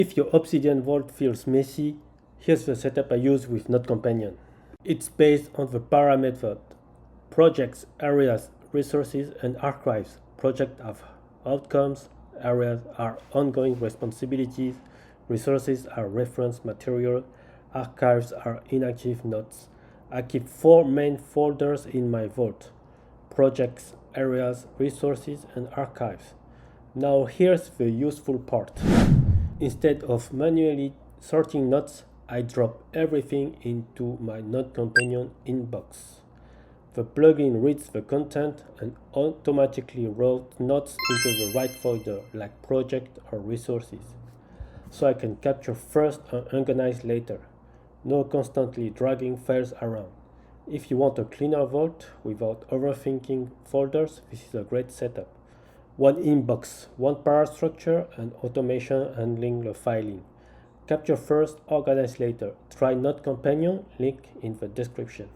If your Obsidian vault feels messy, here's the setup I use with Node Companion. It's based on the para method. Projects, areas, resources, and archives. Projects have outcomes, areas are ongoing responsibilities, resources are reference material, archives are inactive nodes. I keep 4 main folders in my vault: projects, areas, resources, and archives. Now here's the useful part. Instead of manually sorting nodes, I drop everything into my Node Companion inbox. The plugin reads the content and automatically routes nodes into the right folder, like project or resources, so I can capture first and organize later. No constantly dragging files around. If you want a cleaner vault without overthinking folders, this is a great setup. One inbox, one parastructure, and automation handling the filing. Capture first, organize later. Try Node Companion, link in the description.